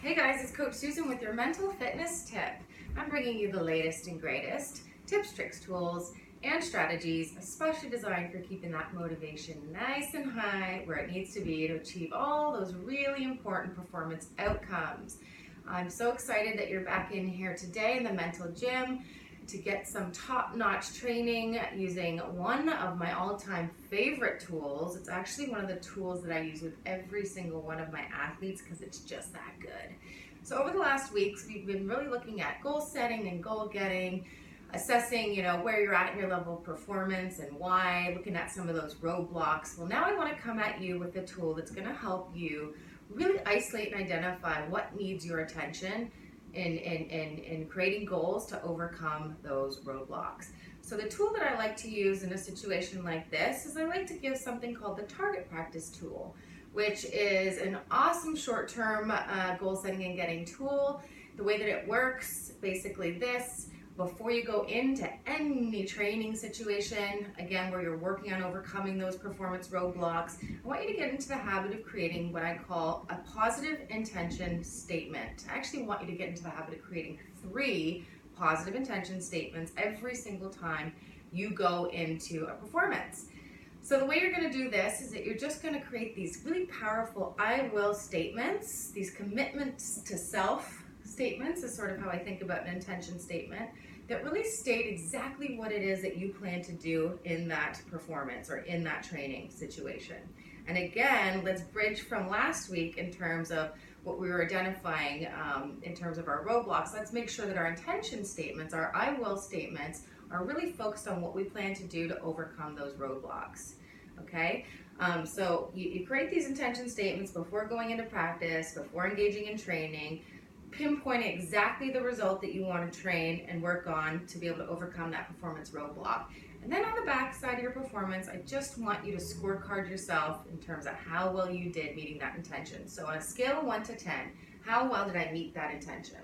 Hey guys, it's Coach Susan with your mental fitness tip. I'm bringing you the latest and greatest tips, tricks, tools, and strategies, especially designed for keeping that motivation nice and high where it needs to be to achieve all those really important performance outcomes. I'm so excited that you're back in here today in the mental gym to get some top-notch training using one of my all-time favorite tools. It's actually one of the tools that I use with every single one of my athletes because it's just that good. So over the last weeks, we've been really looking at goal setting and goal getting, assessing, where you're at in your level of performance and why, looking at some of those roadblocks. Well, now I want to come at you with a tool that's going to help you really isolate and identify what needs your attention in creating goals to overcome those roadblocks. So the tool that I like to use in a situation like this is I like to give something called the target practice tool, which is an awesome short-term goal setting and getting tool. The way that it works, basically this: before you go into any training situation, again, where you're working on overcoming those performance roadblocks, I want you to get into the habit of creating what I call a positive intention statement. I actually want you to get into the habit of creating 3 positive intention statements every single time you go into a performance. So the way you're going to do this is that you're just going to create these really powerful I will statements, these commitments to self statements is sort of how I think about an intention statement, that really state exactly what it is that you plan to do in that performance or in that training situation. And again, let's bridge from last week in terms of what we were identifying in terms of our roadblocks. Let's make sure that our intention statements, our I will statements, are really focused on what we plan to do to overcome those roadblocks. Okay? So you create these intention statements before going into practice, before engaging in training, pinpoint exactly the result that you want to train and work on to be able to overcome that performance roadblock. And then on the back side of your performance, I just want you to scorecard yourself in terms of how well you did meeting that intention. So on a scale of 1 to 10, how well did I meet that intention?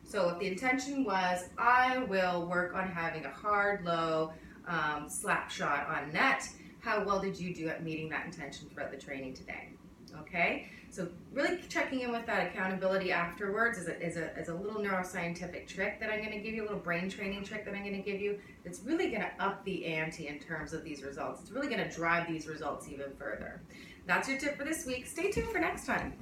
So if the intention was, I will work on having a hard, low slap shot on net, how well did you do at meeting that intention throughout the training today? Okay, so really checking in with that accountability afterwards is a little neuroscientific trick that I'm going to give you, a little brain training trick that I'm going to give you. It's really going to up the ante in terms of these results. It's really going to drive these results even further. That's your tip for this week. Stay tuned for next time.